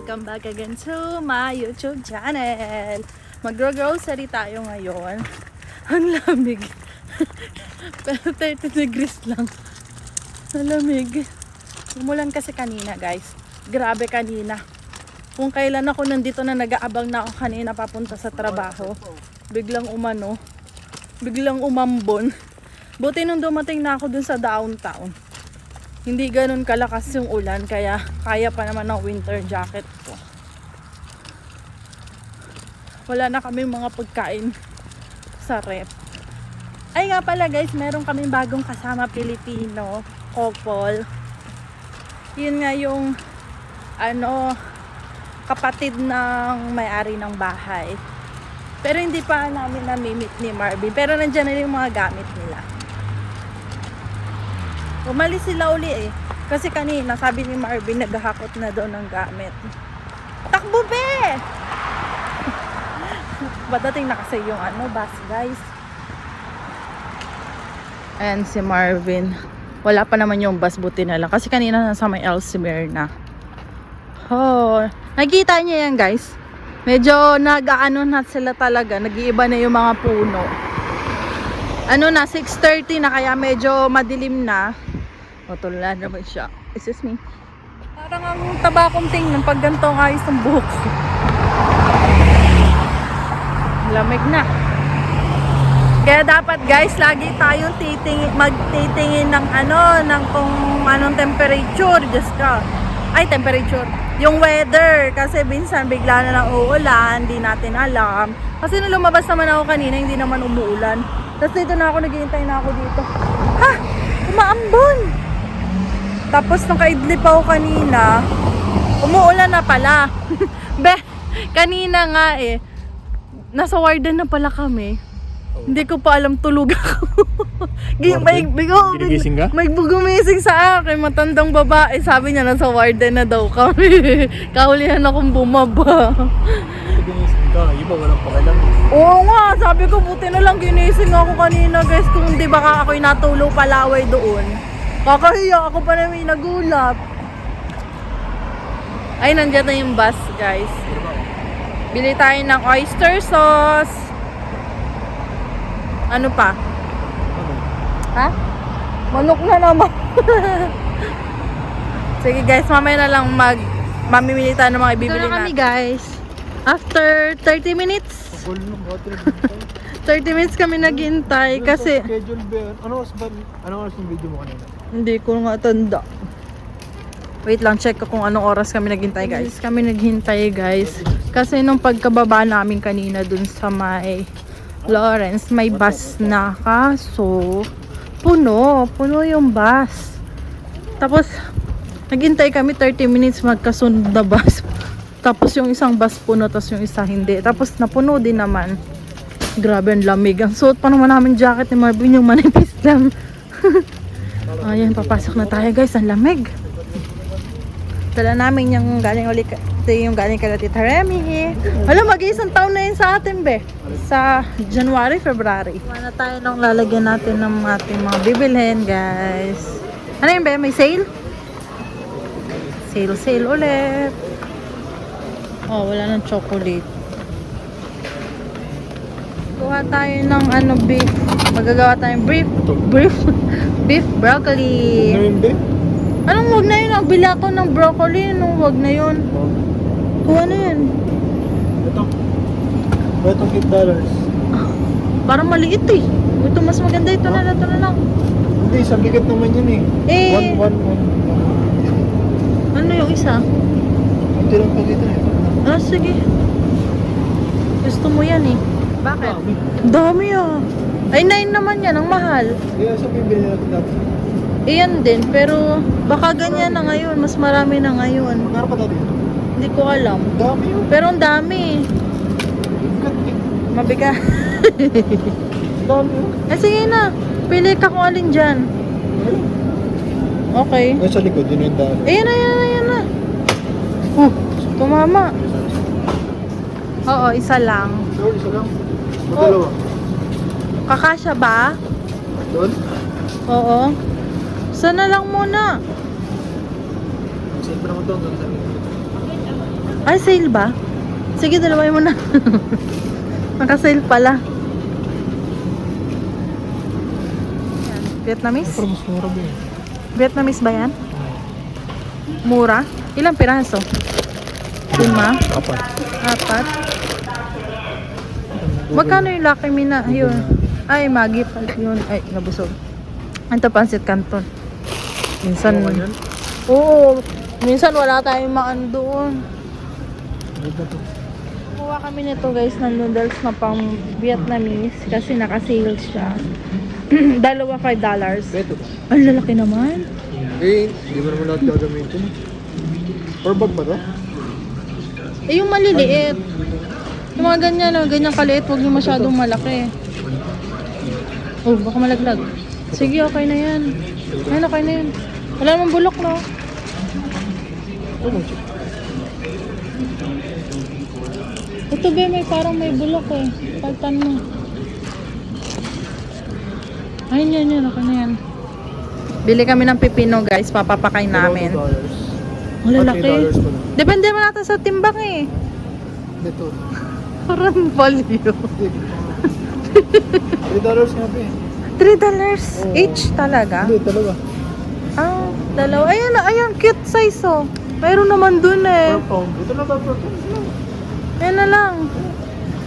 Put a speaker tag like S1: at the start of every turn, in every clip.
S1: Welcome back again to my YouTube channel. Magro-grocery tayo ngayon. Ang lamig. Pero 30 degrees lang. Ang lamig. Umulan kasi kanina, guys. Grabe kanina. Kung kailan ako nandito na nag-aabang na ako kanina papunta sa trabaho. Biglang umano. Biglang umambon. Buti nung dumating na ako dun sa downtown. Hindi ganun kalakas yung ulan, kaya kaya pa naman ng winter jacket ko. Wala na kaming mga pagkain sa rep. Ay nga pala guys, meron kaming bagong kasama Pilipino, couple. Yun nga yung kapatid ng may-ari ng bahay. Pero hindi pa namin nami-meet ni Marvin. Pero nandyan na yung mga gamit nila. Umalis sila uli eh. Kasi kanina sabi ni Marvin naghahakot na daw ng gamit. Takbo be! Badating na kasi yung bus guys. Ayan si Marvin. Wala pa naman yung bus, buti na lang. Kasi kanina nasa may Ellesmere na. Oh, nakikita niyo yan guys. Medyo nag-aano na sila talaga. Nag-iiba na yung mga puno. 6:30 na kaya medyo madilim na. O, tulala naman siya. Excuse me. Parang ang taba kong tingnan pag ganito ang ayos ng buhok ko. Lamig na. Kaya dapat guys, lagi tayong magtitingin ng ng kung anong temperature. Just ka. Ay, temperature. Yung weather. Kasi minsan bigla na lang uulan. Hindi natin alam. Kasi nung lumabas naman ako kanina, hindi naman umuulan. Tapos dito na ako, naghihintay na ako dito. Ha! Umaambon! Tapos nung kaidlip ako kanina, umuulan na pala. Kanina nga nasa warden na pala kami. Hindi ko pa alam, tulog ako.
S2: Ginigising ka?
S1: May gumising sa akin, matandang babae. Sabi niya, nasa warden na daw kami. Kahulihan akong bumaba.
S2: Ginising ka, iba walang pakialam.
S1: Oo nga, sabi ko buti na lang ginising ako kanina guys. Kung di baka ako'y natulog palaway doon. Kakahiya ako pa namin nagulat. Ay, nandiyan na yung bus guys. Bili tayo ng oyster sauce. Ano pa? Ha? Manok na naman. Sige guys, mamaya na lang mamimili tayo ng mga ibibili natin. Kami guys. After 30 minutes. 30 minutes kami naghintay kasi
S2: Schedule ba? Ano oras yung video mo kanina?
S1: hindi ko nga tanda. Wait lang, check ko kung anong oras kami naghintay guys. Kami naghintay guys. Kasi nung pagkababa namin kanina dun sa may Lawrence, may bus na kaso puno yung bus. Tapos naghintay kami 30 minutes magkasunod na bus. Tapos yung isang bus puno, tapos yung isa hindi. Tapos napuno din naman. Grabe ang lamig. Ang suot pa naman namin jacket ni Marvin, yung manipis lang. Ayan, papasok na tayo guys. Ang lamig. Dala namin yung galing kay Tita Remy. Wala, mag-iisang taon na yun sa atin be. Sa January, February. Wala tayo nung lalagyan natin ng ating mga bibilhin guys. Ano yun be? May sale? Sale ulit. Oh, wala ng chocolate. Kuha tayo ng beef. Magagawa tayong beef broccoli.
S2: Ano yun, babe?
S1: Anong wag na yun? Nagbili ako ng broccoli. Anong wag na yun? Kuha na yun.
S2: Itong $8.
S1: Parang maliit eh. Ito mas maganda. Ito na lang.
S2: Hindi, sa bigat naman yun eh. One.
S1: Ano yung isa?
S2: Ito lang pag ito eh.
S1: Ah, sige. Gusto mo yan eh. Bakit? Dami ah. Ay, 9 naman yan. Ang mahal.
S2: Kaya sa bibili natin dapat.
S1: Iyan din. Pero baka ganyan na ngayon. Mas marami na ngayon.
S2: Magkano pa dati?
S1: Hindi ko alam.
S2: Dami yun.
S1: Pero ang dami. Mabigat.
S2: Dami yun.
S1: Sige na. Pili ka kung alin dyan. Okay.
S2: Ay, sa likod, yun yung dami.
S1: Ayan na. Tumama. Oo, isa lang.
S2: Sure, isa lang. Magdalawa.
S1: Kakasya ba?
S2: Doon?
S1: Oo. Sana lang muna.
S2: Saan pa naman doon?
S1: Ay, sale ba? Sige, dalaway mo na. Naka-sale pala. Yan. Vietnamese?
S2: Pero mas mura ba eh.
S1: Vietnamese ba yan? Mura? Ilang piraso? 5?
S2: Apat.
S1: 4? Magkano yung Lucky Me na? Yun. Ay, Maggi pala yun. Ay, nabusog. Ito, Pancit Canton. Minsan,
S2: Ano yan?
S1: oo. Minsan wala tayong maan doon.
S2: Ano ba to?
S1: Kuha kami nito guys ng noodles na pang Vietnamese kasi naka-sale siya. Dalawa $5.
S2: Beto ba?
S1: Ang lalaki naman.
S2: Eh, hindi mo naman lahat gagamitin. Or bag ba to?
S1: Eh, yung maliliit. Yung mga ganyan, no? Ganyan kaliit, huwag yung masyadong malaki. Oh, baka malaglag. Sige, okay na yan. Ayun, okay na yan. Wala namang bulok, no?
S2: Ano?
S1: Ito ba, may parang may bulok eh. Paltan mo. Ayun, yan, okay na yan. Bili kami ng pipino, guys. Papapakain namin.
S2: $2.
S1: Ang lalaki.
S2: $3 pa lang.
S1: Depende naman natin sa timbang eh.
S2: Beto.
S1: Parang value.
S2: $3 nga ba eh.
S1: $3 each talaga?
S2: Hindi, talaga.
S1: Ah, dalawa. Ayan, ayan, cute size oh. Mayroon naman dun eh.
S2: Per pound. Ito na ba per pound?
S1: Ayan na lang.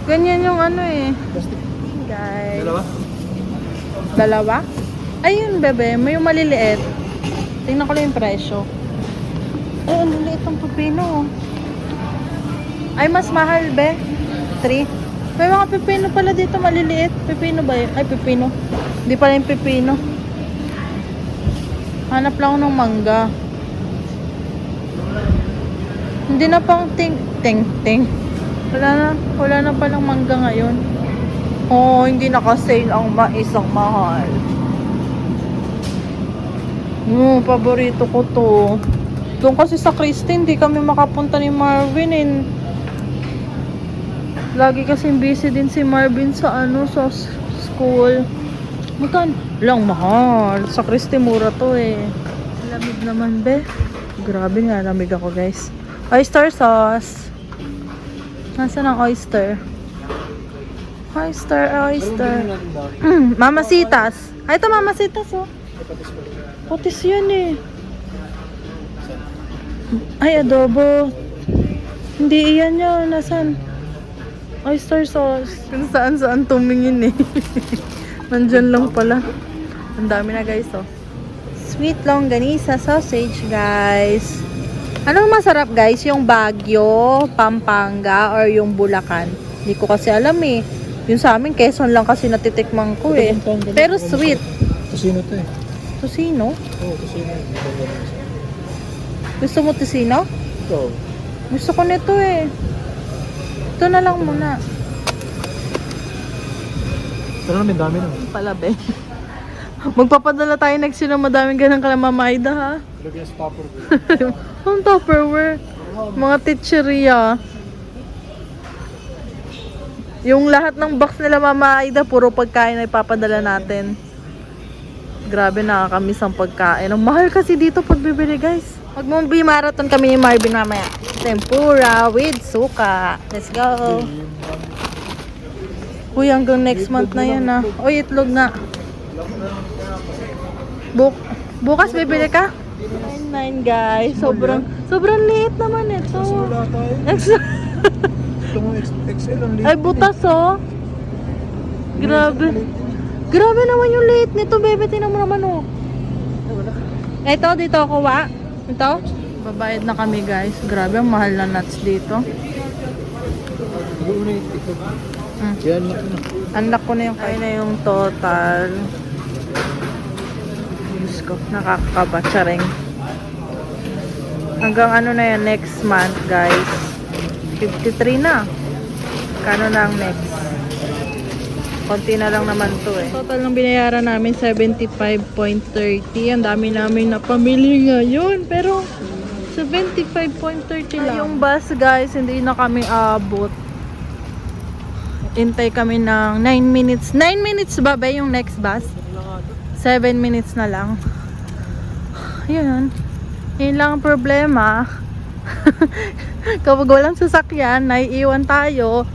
S1: Ganyan yung ano eh.
S2: Plastic.
S1: Guys.
S2: Dalawa?
S1: Dalawa? Ayun, bebe. May yung maliliit. Tingnan ko lang yung presyo. Ay, ang liliit ng pipino. Ay, mas mahal, be. 3. May mga pipino pala dito maliliit. Pipino ba yun? Ay, pipino. Hindi pala yung pipino. Hanap lang ako ng mangga. Hindi na pang ting. Wala na palang mangga ngayon. Oh, hindi naka-sale ang isang mahal. Paborito ko to. Doon kasi sa Christie, hindi kami makapunta ni Marvin and lagi kasing busy din si Marvin sa sa school. Magkano? Lang mahal. Sa Christie mura to eh. Lamig naman be. Grabe nga, lamig ako guys. Oyster sauce. Nasaan ang oyster? Oyster. Mamasitas. Ay, ito mamasitas oh. Putis yan eh. Ay, adobo. Hindi iyan yun. Nasaan? Oyster sauce. Kung saan tumingin eh. Nandyan lang pala. Ang dami na guys oh. Sweet longganisa sausage guys. Anong masarap guys? Yung Baguio, Pampanga, or yung Bulacan? Hindi ko kasi alam eh. Yung sa amin, Quezon lang kasi natitikman ko eh. Pero sweet.
S2: Tusino to eh.
S1: Tusino?
S2: Oo, tusino.
S1: Gusto mo tusino?
S2: Ito.
S1: Gusto ko nito eh. Ito na lang muna.
S2: Pero namin dami na.
S1: Palabe. Magpapadala tayo next year na madaming ganang kalamamayda ha.
S2: Lagyan sa Tupperware.
S1: Ang Tupperware. Mga teacheria. Yung lahat ng box nila Mama Aida, puro pagkain na ipapadala natin. Grabe, nakakamiss ang pagkain. Ang mahal kasi dito pag bibili guys. Magmumbi marathon kami ni Marvin mamaya. Tempura with suka. Let's go. Uy, hanggang next month na yan ah. Uy, itlog na. Bukas bibili ka? 9 guys. Sobrang liit naman ito.
S2: Wala tayo. Ito mo XL ang liit.
S1: Ay, butas oh. Grabe. Grabe naman yung liit nito, bebe. Tingnan mo naman oh. Ito, dito ako wa. Ito. Babayad na kami guys. Grabe, ang mahal na nuts dito.
S2: Doon na ito. Yan na.
S1: Unlock ko na yung kaya na yung total. Diyos ko, nakakabatsaring. Hanggang ano na yan, next month guys. 53 na. Kano na ang next? Konti na lang naman to eh. Total ng binayaran namin 75.30. Ang dami namin na pamili ngayon. Pero 75.30 lang. Yung bus guys, hindi na kami abot. Intay kami ng 9 minutes. 9 minutes ba ba yung next bus? 7 minutes na lang. Yun. Yun lang ang problema. Kapag walang sasakyan, naiiwan tayo.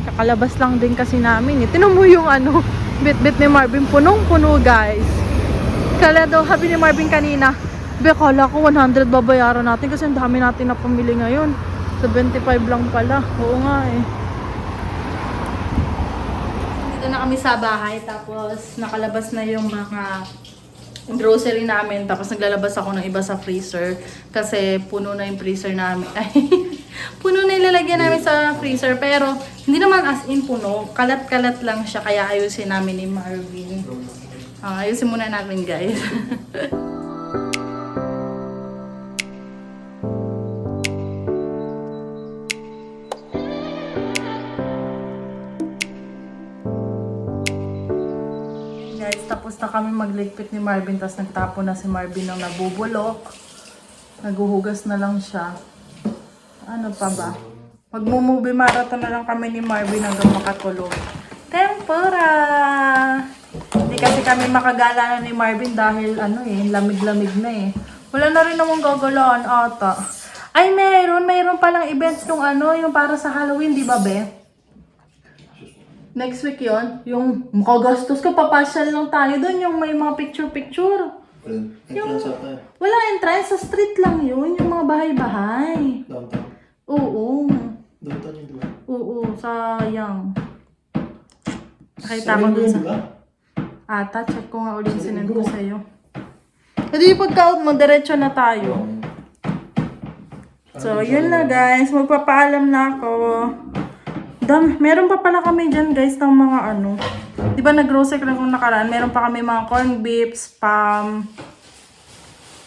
S1: Kakalabas lang din kasi namin. Tinan mo yung ano, bit-bit ni Marvin. Punong-puno, guys. Kala daw, sabi ni Marvin kanina, be, kala ko 100 babayaran natin kasi ang dami natin na pamili ngayon. 75 lang pala. Oo nga eh. Dito na kami sa bahay. Tapos, nakalabas na yung mga grocery namin, tapos naglalabas ako ng iba sa freezer kasi puno na yung freezer namin. Ay, puno na yung lalagyan namin sa freezer, pero hindi naman as in puno, kalat-kalat lang siya, kaya ayusin namin ni Marvin. Ayusin muna natin, guys. Guys, tapos na kami magligpit ni Marvin, tapos nagtapo na si Marvin ng nabubulok. Naguhugas na lang siya. Ano pa ba? Magmo-movie marathon na lang kami ni Marvin hanggang makatulog. Tempura! Hindi kasi kami makagala na ni Marvin dahil ano eh, lamig-lamig na eh. Wala na rin namang gagalaan ata. Ay, meron palang events yung ano, yung para sa Halloween, di ba, be? Next week yon, yung makagastos ka, papasyal lang tayo doon, yung may mga picture-picture. Walang entrance, sa street lang yun, yung mga bahay-bahay.
S2: Downtown.
S1: Oo.
S2: Downtown yun, diba?
S1: Oo, sayang. Nakita ko dun sa... Ata, check ko nga ulit, sinend ko sa'yo. Hindi pagka-out mo, diretso na tayo. So, yun na guys, magpapaalam na ako. Meron pa pala kami dyan guys ng mga ano. Di ba nag-grocery ko lang kung nakaraan? Meron pa kami mga corned beef, spam.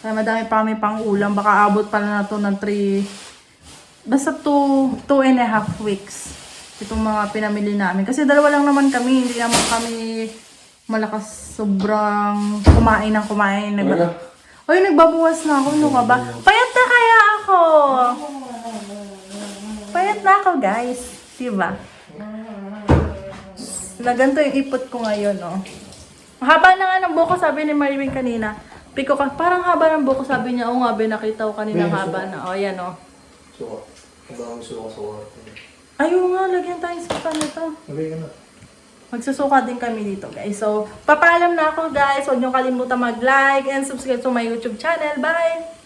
S1: Kaya madami pa kami pang ulam. Baka abot pala na to ng 3... Basta 2.5 weeks. Itong mga pinamili namin. Kasi dalawa lang naman kami. Hindi naman kami malakas sobrang kumain ng kumain. Oy, nagbabawas na ako. Ano ka ba? Payat na kaya ako! Payat na ako guys. Diba? Ganito yung ipot ko ngayon, no? Haba na nga ng buko, sabi ni Marvin kanina. Piko ka, parang haba ng buko, sabi niya. Oo nga, nakita ko kanina haba na. O, yan, o.
S2: Suka. Habang suka sa kwarto.
S1: Ayaw nga, lagyan tayong suka nito.
S2: Lagay ka na.
S1: Magsusuka din kami dito, guys. So, papaalam na ako, guys. Huwag niyo kalimutan mag-like and subscribe to my YouTube channel. Bye!